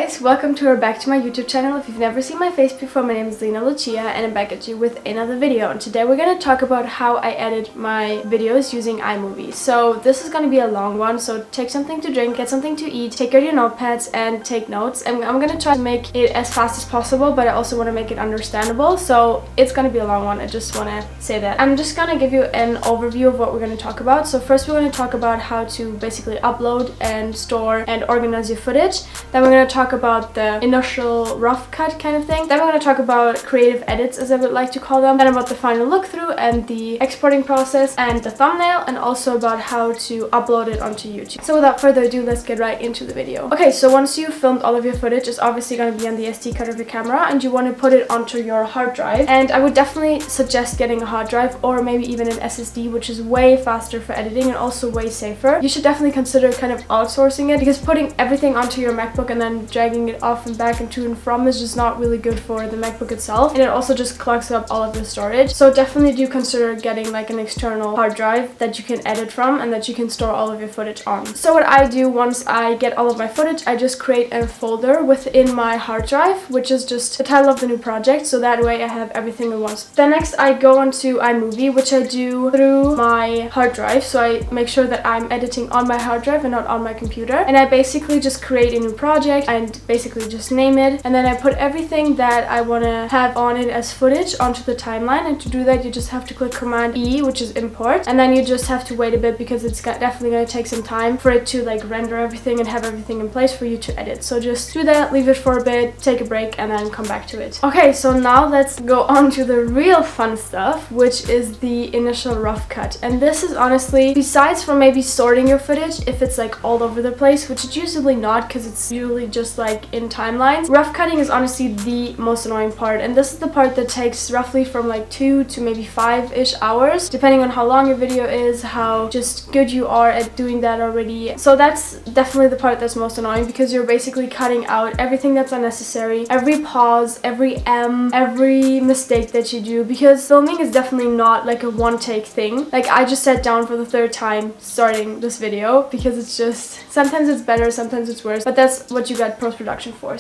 guys, welcome to or back to my YouTube channel. If you've never seen my face before, my name is Lena Lucia and I'm back at you with another video. And today we're going to talk about how I edit my videos using iMovie. So this is going to be a long one, so take something to drink, get something to eat, take out your notepads and take notes. And I'm going to try to make it as fast as possible, but I also want to make it understandable. So it's going to be a long one, I just want to say that. I'm just going to give you an overview of what we're going to talk about. So first we're going to talk about how to basically upload and store and organize your footage. Then we're going to talk about the initial rough cut kind of thing. Then we're going to talk about creative edits, as I would like to call them. Then about the final look through and the exporting process and the thumbnail, and also about how to upload it onto YouTube. So without further ado, let's get right into the video. Okay, so once you've filmed all of your footage, it's obviously going to be on the SD card of your camera and you want to put it onto your hard drive. And I would definitely suggest getting a hard drive or maybe even an SSD, which is way faster for editing and also way safer. You should definitely consider kind of outsourcing it, because putting everything onto your MacBook and then dragging it off and back and to and from is just not really good for the MacBook itself, and it also just clogs up all of the storage. So definitely do consider getting like an external hard drive that you can edit from and that you can store all of your footage on. So what I do once I get all of my footage, I just create a folder within my hard drive, which is just the title of the new project, so that way I have everything in one spot. Then next I go onto iMovie, which I do through my hard drive, so I make sure that I'm editing on my hard drive and not on my computer. And I basically just create a new project and basically just name it, and then I put everything that I want to have on it as footage onto the timeline. And to do that, you just have to click Command E, which is import, and then you just have to wait a bit because it's definitely going to take some time for it to like render everything and have everything in place for you to edit. So just do that, leave it for a bit, take a break, and then come back to it. Okay, so now let's go on to the real fun stuff, which is the initial rough cut. And this is honestly, besides for maybe sorting your footage if it's like all over the place, which it's usually not because it's usually just like in timelines, rough cutting is honestly the most annoying part. And this is the part that takes roughly from like 2 to maybe 5-ish hours, depending on how long your video is, how just good you are at doing that already. So that's definitely the part that's most annoying, because you're basically cutting out everything that's unnecessary, every pause, every every mistake that you do, because filming is definitely not like a one-take thing. Like I just sat down for the third time starting this video because it's just, sometimes it's better, sometimes it's worse, but that's what you got post-production for.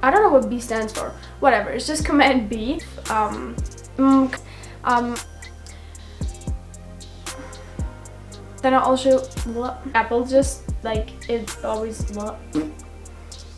I don't know what B stands for. Whatever, it's just Command B. Then I also Apple just like it always.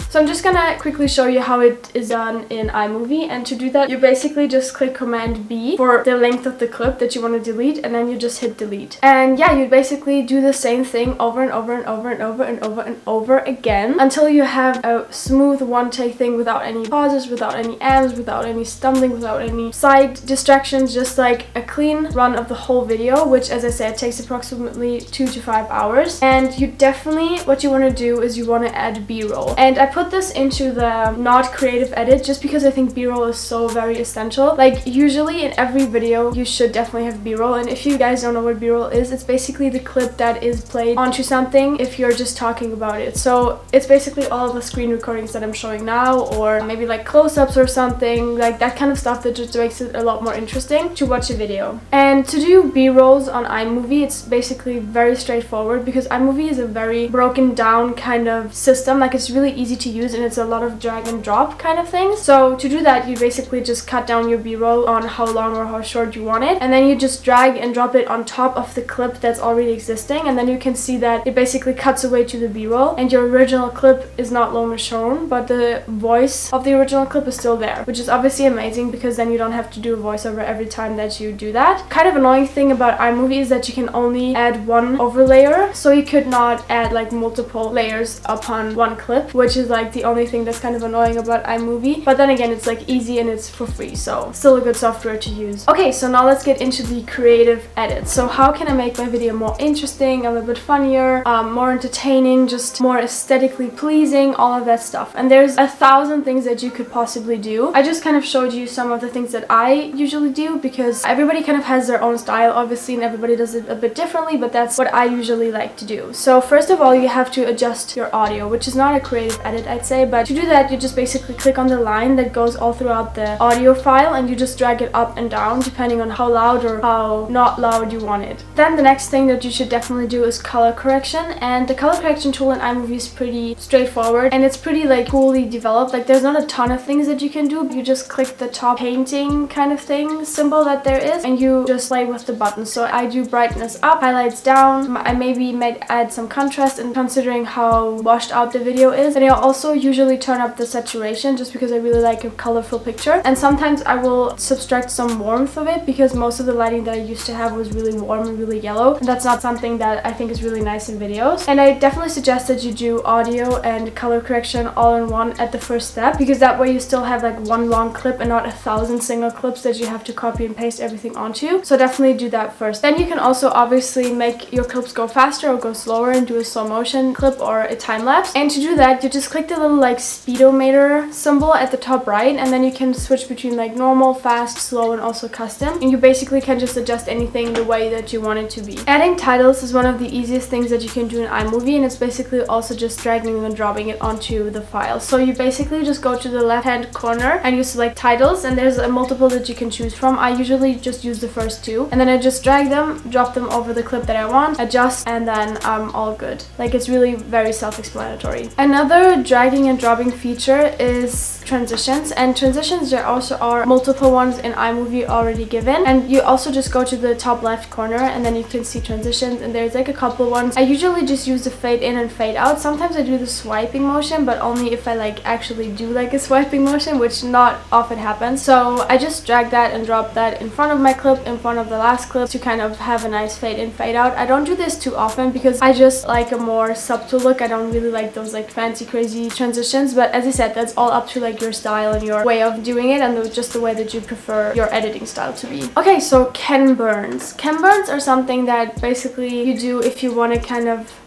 So I'm just gonna quickly show you how it is done in iMovie, and to do that you basically just click Command B for the length of the clip that you want to delete, and then you just hit delete. And yeah, you basically do the same thing over and over and over and over and over and over again until you have a smooth one-take thing without any pauses, without any ends, without any stumbling, without any side distractions, just like a clean run of the whole video, which as I said takes approximately 2 to 5 hours. And you definitely, what you want to do is you want to add B-roll, and I put this into the not creative edit just because I think B-roll is so very essential. Like usually in every video you should definitely have B-roll, and if you guys don't know what B-roll is, it's basically the clip that is played onto something if you're just talking about it. So it's basically all of the screen recordings that I'm showing now, or maybe like close-ups or something like that kind of stuff that just makes it a lot more interesting to watch a video. And to do B-rolls on iMovie, it's basically very straightforward because iMovie is a very broken down kind of system. Like it's really easy to use and it's a lot of drag and drop kind of things. So to do that, you basically just cut down your B-roll on how long or how short you want it, and then you just drag and drop it on top of the clip that's already existing, and then you can see that it basically cuts away to the B-roll and your original clip is not longer shown, but the voice of the original clip is still there, which is obviously amazing because then you don't have to do a voiceover every time that you do that. Kind of annoying thing about iMovie is that you can only add one overlayer, so you could not add like multiple layers upon one clip, which is like the only thing that's kind of annoying about iMovie. But then again, it's like easy and it's for free, so still a good software to use. Okay, so now let's get into the creative edits. So how can I make my video more interesting, a little bit funnier, more entertaining, just more aesthetically pleasing, all of that stuff. And there's 1,000 things that you could possibly do. I just kind of showed you some of the things that I usually do because everybody kind of has their own style obviously, and everybody does it a bit differently, but that's what I usually like to do. So first of all, you have to adjust your audio, which is not a creative edit I'd say. But to do that, you just basically click on the line that goes all throughout the audio file, and you just drag it up and down depending on how loud or how not loud you want it. Then the next thing that you should definitely do is color correction, and the color correction tool in iMovie is pretty straightforward, and it's pretty like coolly developed. Like there's not a ton of things that you can do. You just click the top painting kind of thing symbol that there is, and you just play with the buttons. So I do brightness up, highlights down. I maybe might add some contrast, and considering how washed out the video is. And I also usually turn up the saturation just because I really like a colorful picture. And sometimes I will subtract some warmth of it because most of the lighting that I used to have was really warm and really yellow, and that's not something that I think is really nice in videos. And I definitely suggest that you do audio and color correction all in one at the first step, because that way you still have like one long clip and not 1,000 single clips that you have to copy and paste everything onto. So definitely do that first. Then you can also obviously make your clips go faster or go slower and do a slow motion clip or a time lapse. And to do that, you just click the little like speedometer symbol at the top right, and then you can switch between like normal, fast, slow, and also custom. And you basically can just adjust anything the way that you want it to be. Adding titles is one of the easiest things that you can do in iMovie, and it's basically also just dragging and dropping it onto the file. So you basically just go to the left hand corner and you select titles, and there's a multiple that you can choose from. I usually just use the first two, and then I just drag them, drop them over the clip that I want, adjust, and then I'm all good. Like it's really very self-explanatory. Another dragging and dropping feature is transitions, and transitions there also are multiple ones in iMovie already given, and you also just go to the top left corner and then you can see transitions, and there's like a couple ones. I usually just use the fade in and fade out. Sometimes I do the swiping motion, but only if I like actually do like a swiping motion, which not often happens. So I just drag that and drop that in front of my clip, in front of the last clip, to kind of have a nice fade in fade out. I don't do this too often because I just like a more subtle look. I don't really like those like fancy crazy transitions, but as I said, that's all up to like your style and your way of doing it, and just the way that you prefer your editing style to be. Okay, so Ken Burns. Ken Burns are something that basically you do if you want to kind of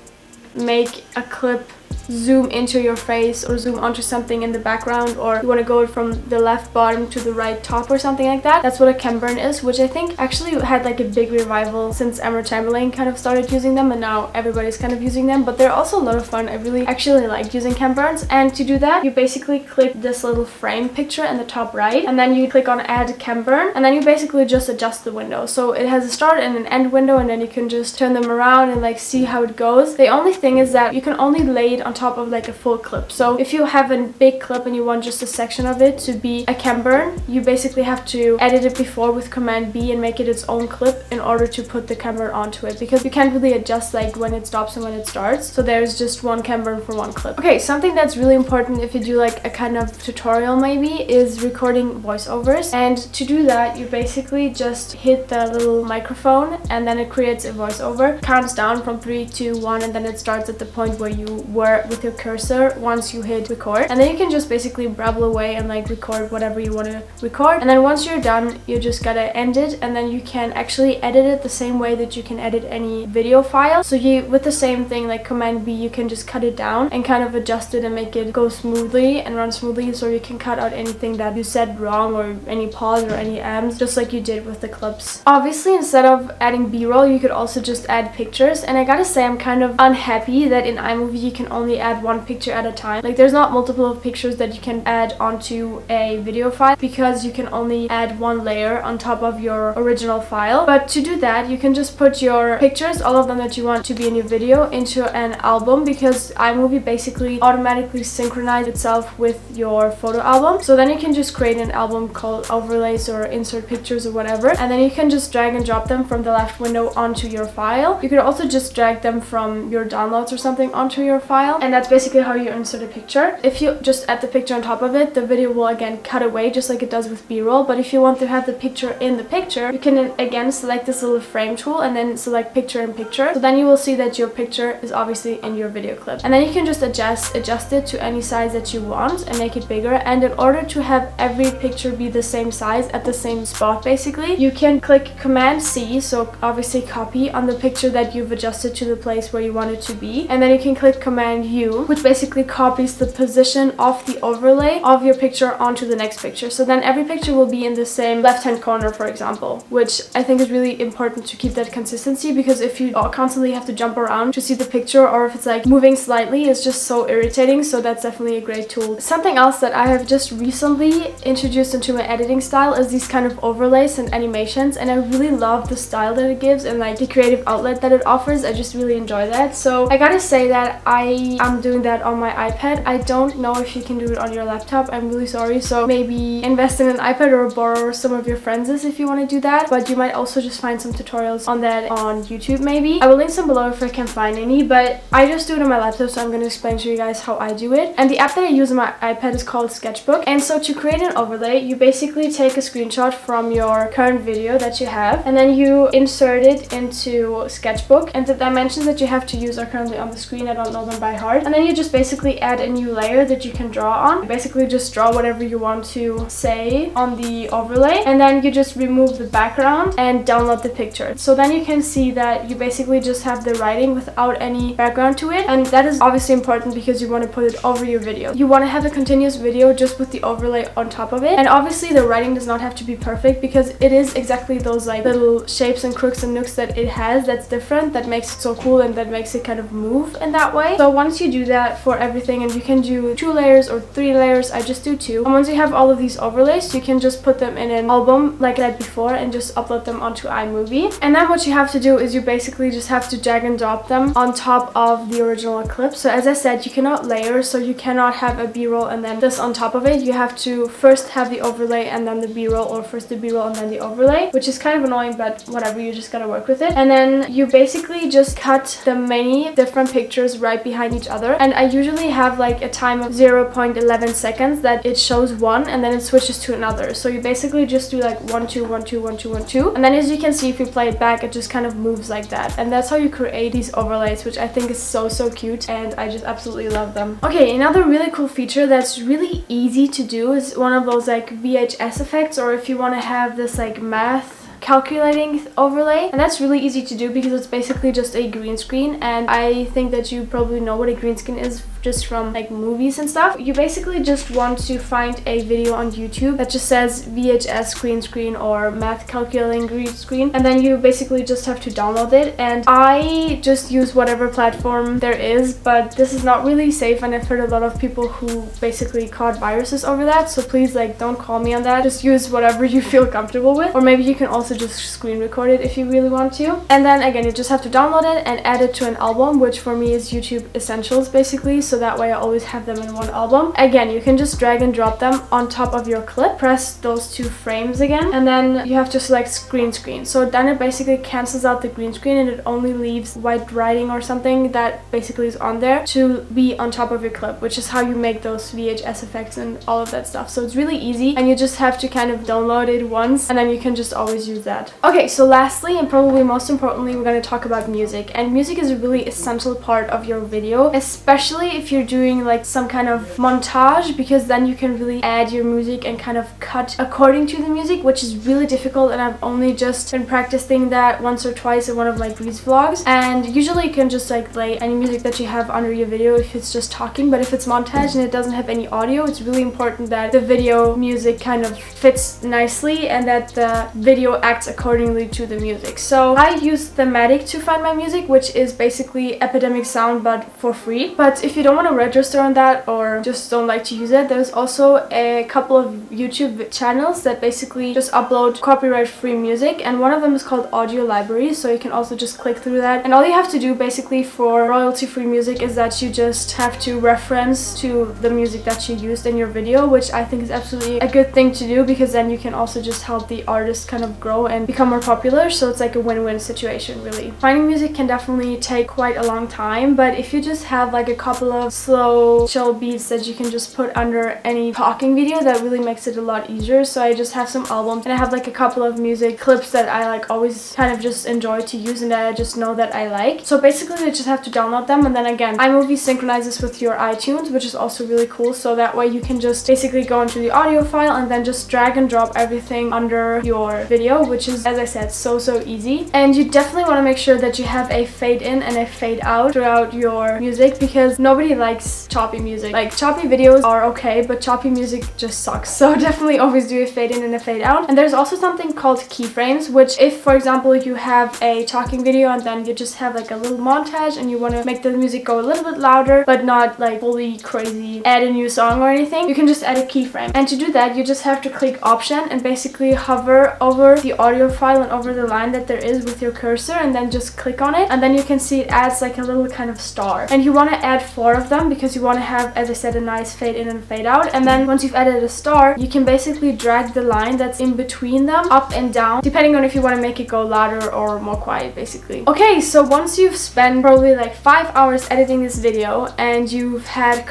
make a clip zoom into your face or zoom onto something in the background, or you want to go from the left bottom to the right top or something like that. That's what a Ken Burn is, which I think actually had like a big revival since Emma Chamberlain kind of started using them, and now everybody's kind of using them. But they're also a lot of fun. I really actually like using Ken Burns. And to do that, you basically click this little frame picture in the top right, and then you click on add Ken Burn, and then you basically just adjust the window. So it has a start and an end window, and then you can just turn them around and like see how it goes. The only thing is that you can only lay it on top of like a full clip. So if you have a big clip and you want just a section of it to be a Ken Burn, you basically have to edit it before with Command B and make it its own clip in order to put the Ken Burn onto it, because you can't really adjust like when it stops and when it starts. So there's just one Ken Burn for one clip. Okay, something that's really important if you do like a kind of tutorial maybe is recording voiceovers. And to do that, you basically just hit the little microphone, and then it creates a voiceover, counts down from 3, 2, 1, and then it starts at the point where you were with your cursor once you hit record. And then you can just basically babble away and like record whatever you want to record. And then once you're done, you just gotta end it, and then you can actually edit it the same way that you can edit any video file. So you, with the same thing like Command B, you can just cut it down and kind of adjust it and make it go smoothly and run smoothly, so you can cut out anything that you said wrong or any pause or any ams, just like you did with the clips. Obviously, instead of adding b-roll, you could also just add pictures, and I gotta say I'm kind of unhappy that in iMovie you can only add one picture at a time. Like there's not multiple pictures that you can add onto a video file, because you can only add one layer on top of your original file. But to do that, you can just put your pictures, all of them that you want to be in your video, into an album, because iMovie basically automatically synchronizes itself with your photo album. So then you can just create an album called overlays or insert pictures or whatever, and then you can just drag and drop them from the left window onto your file. You could also just drag them from your downloads or something onto your file, and that's basically how you insert a picture. If you just add the picture on top of it, the video will again cut away just like it does with b-roll. But if you want to have the picture in the picture, you can again select this little frame tool and then select picture in picture. So then you will see that your picture is obviously in your video clip, and then you can just adjust it to any size that you want and make it bigger. And in order to have every picture be the same size at the same spot, basically you can click Command C, so obviously copy on the picture that you've adjusted to the place where you want it to be, and then you can click Command view, which basically copies the position of the overlay of your picture onto the next picture. So then every picture will be in the same left-hand corner, for example, which I think is really important to keep that consistency, because if you constantly have to jump around to see the picture, or if it's like moving slightly, it's just so irritating. So that's definitely a great tool. Something else that I have just recently introduced into my editing style is these kind of overlays and animations, and I really love the style that it gives and like the creative outlet that it offers. I just really enjoy that. So I gotta say that I am doing that on my iPad. I don't know if you can do it on your laptop. I'm really sorry. So maybe invest in an iPad or borrow some of your friends' if you want to do that. But you might also just find some tutorials on that on YouTube maybe. I will link some below if I can find any, but I just do it on my laptop, so I'm going to explain to you guys how I do it. And the app that I use on my iPad is called Sketchbook. And so to create an overlay, you basically take a screenshot from your current video that you have, and then you insert it into Sketchbook. And the dimensions that you have to use are currently on the screen. I don't know them by heart. And then you just basically add a new layer that you can draw on. You basically just draw whatever you want to say on the overlay, and then you just remove the background and download the picture. So then you can see that you basically just have the writing without any background to it, and that is obviously important because you want to put it over your video. You want to have a continuous video just with the overlay on top of it, and obviously the writing does not have to be perfect, because it is exactly those like little shapes and crooks and nooks that it has that's different, that makes it so cool and that makes it kind of move in that way. So once you do that for everything, and you can do 2 layers or 3 layers, I just do 2. And once you have all of these overlays, you can just put them in an album like I did before and just upload them onto iMovie. And then what you have to do is you basically just have to drag and drop them on top of the original clip. So as I said, you cannot layer, so you cannot have a b-roll and then this on top of it. You have to first have the overlay and then the b-roll, or first the b-roll and then the overlay, which is kind of annoying, but whatever, you just gotta work with it. And then you basically just cut the many different pictures right behind each other, and I usually have like a time of 0.11 seconds that it shows one and then it switches to another. So you basically just do like 1 2 1 2 1 2 1 2, and then as you can see, if you play it back, it just kind of moves like that. And that's how you create these overlays, which I think is so cute, and I just absolutely love them. Okay, another really cool feature that's really easy to do is one of those like VHS effects, or if you want to have this like math calculating overlay, and that's really easy to do because it's basically just a green screen. And I think that you probably know what a green screen is just from like movies and stuff. You basically just want to find a video on YouTube that just says VHS green screen or math calculating green screen, and then you basically just have to download it. And I just use whatever platform there is, but this is not really safe, and I've heard a lot of people who basically caught viruses over that, so please like don't call me on that. Just use whatever you feel comfortable with, or maybe you can also just screen record it if you really want to. And then again, you just have to download it and add it to an album, which for me is YouTube Essentials basically, so that way I always have them in one album. Again, you can just drag and drop them on top of your clip, press those 2 frames again, and then you have to select green screen. So then it basically cancels out the green screen and it only leaves white writing or something that basically is on there to be on top of your clip, which is how you make those VHS effects and all of that stuff. So it's really easy, and you just have to kind of download it once, and then you can just always use that. Okay, so lastly and probably most importantly, we're going to talk about music. And music is a really essential part of your video, especially if you're doing like some kind of montage, because then you can really add your music and kind of cut according to the music, which is really difficult, and I've only just been practicing that once or twice in one of my Greece vlogs. And usually you can just like play any music that you have under your video if it's just talking, but if it's montage and it doesn't have any audio, it's really important that the video music kind of fits nicely and that the video acts accordingly to the music. So I use Thematic to find my music, which is basically Epidemic Sound but for free. But if you don't want to register on that or just don't like to use it, there's also a couple of YouTube channels that basically just upload copyright free music, and one of them is called Audio Library, so you can also just click through that. And all you have to do basically for royalty free music is that you just have to reference to the music that you used in your video, which I think is absolutely a good thing to do, because then you can also just help the artist kind of grow and become more popular. So it's like a win-win situation really. Finding music can definitely take quite a long time, but if you just have like a couple of slow chill beats that you can just put under any talking video, that really makes it a lot easier. So I just have some albums, and I have like a couple of music clips that I like always kind of just enjoy to use and that I just know that I like. So basically you just have to download them, and then again, iMovie synchronizes with your iTunes, which is also really cool. So that way you can just basically go into the audio file and then just drag and drop everything under your video, which is, as I said, so easy. And you definitely want to make sure that you have a fade in and a fade out throughout your music, because nobody nobody likes choppy music. Like, choppy videos are okay, but choppy music just sucks. So definitely always do a fade in and a fade out. And there's also something called keyframes, which if, for example, you have a talking video and then you just have like a little montage and you want to make the music go a little bit louder, but not like fully crazy, add a new song or anything, you can just add a keyframe. And to do that, you just have to click option and basically hover over the audio file and over the line that there is with your cursor, and then just click on it, and then you can see it adds like a little kind of star. And you want to add 4 of them because you want to have, as I said, a nice fade in and fade out. And then once you've added a star, you can basically drag the line that's in between them up and down, depending on if you want to make it go louder or more quiet, basically. Okay, so once you've spent probably like 5 hours editing this video and you've had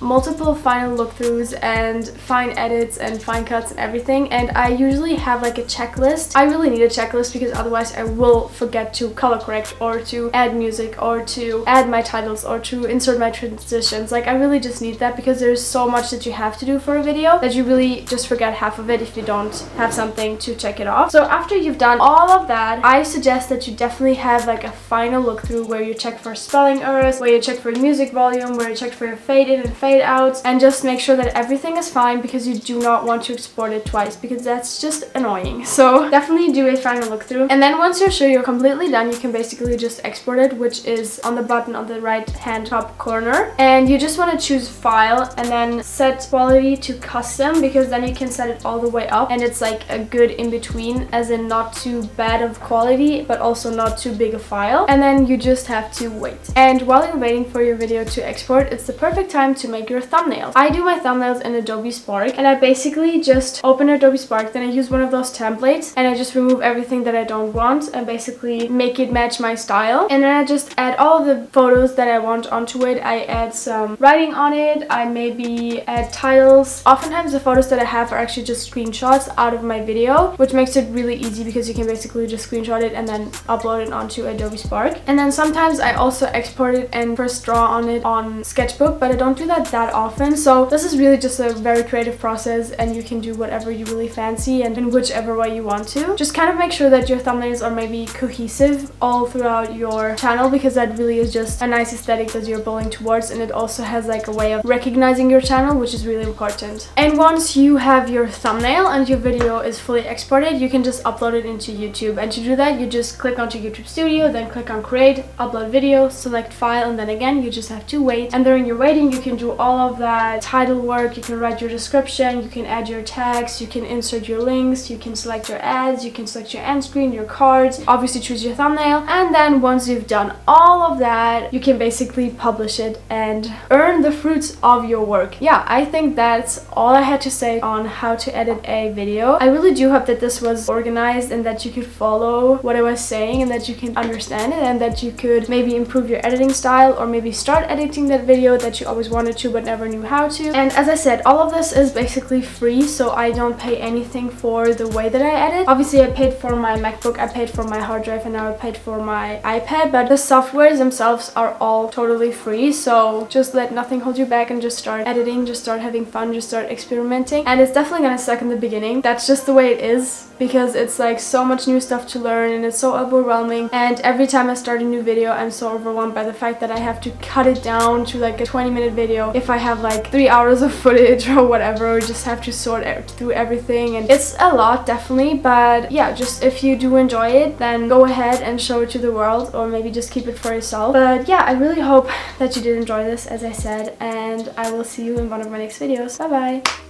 multiple final look throughs and fine edits and fine cuts and everything, and I usually have like a checklist. I really need a checklist because otherwise I will forget to color correct or to add music or to add my titles or to insert my transitions. Like, I really just need that because there's so much that you have to do for a video that you really just forget half of it if you don't have something to check it off. So after you've done all of that, I suggest that you definitely have like a final look through where you check for spelling errors, where you check for music volume, where you check for your fade in and fade outs, and just make sure that everything is fine because you do not want to export it twice because that's just annoying. So definitely do a final look through. And then once you're sure you're completely done, you can basically just export it, which is on the button on the right hand top corner. And you just want to choose file and then set quality to custom, because then you can set it all the way up and it's like a good in between, as in not too bad of quality but also not too big a file. And then you just have to wait. And while you're waiting for your video to export, it's the perfect time to make your thumbnails. I do my thumbnails in Adobe Spark, and I basically just open Adobe Spark, then I use one of those templates and I just remove everything that I don't want and basically make it match my style. And then I just add all of the photos that I want onto it. I add some writing on it, I maybe add titles. Oftentimes the photos that I have are actually just screenshots out of my video, which makes it really easy because you can basically just screenshot it and then upload it onto Adobe Spark. And then sometimes I also export it and first draw on it on Sketchbook, but I don't do that often. So this is really just a very creative process and you can do whatever you really fancy and in whichever way you want to. Just kind of make sure that your thumbnails are maybe cohesive all throughout your channel, because that really is just a nice aesthetic that you're building towards, and it also has like a way of recognizing your channel, which is really important. And once you have your thumbnail and your video is fully exported, you can just upload it into YouTube. And to do that, you just click onto YouTube Studio, then click on create, upload video, select file, and then again you just have to wait. And during your waiting, you can do all of that title work, you can write your description, you can add your tags, you can insert your links, you can select your ads, you can select your end screen, your cards, obviously choose your thumbnail. And then once you've done all of that, you can basically publish it and earn the fruits of your work. Yeah, I think that's all I had to say on how to edit a video. I really do hope that this was organized and that you could follow what I was saying and that you can understand it and that you could maybe improve your editing style or maybe start editing that video that you always wanted to but never knew how to. And as I said, all of this is basically free, so I don't pay anything for the way that I edit. Obviously I paid for my MacBook, I paid for my hard drive, and now I paid for my iPad, but the softwares themselves are all totally free. So just let nothing hold you back and just start editing, just start having fun, just start experimenting. And it's definitely gonna suck in the beginning. That's just the way it is, because it's like so much new stuff to learn and it's so overwhelming. And every time I start a new video, I'm so overwhelmed by the fact that I have to cut it down to like a 20-minute video if I have like 3 hours of footage or whatever, or just have to sort through everything. And it's a lot, definitely, but yeah, just if you do enjoy it, then go ahead and show it to the world, or maybe just keep it for yourself. But yeah, I really hope that you did enjoy this, as I said, and I will see you in one of my next videos. Bye bye!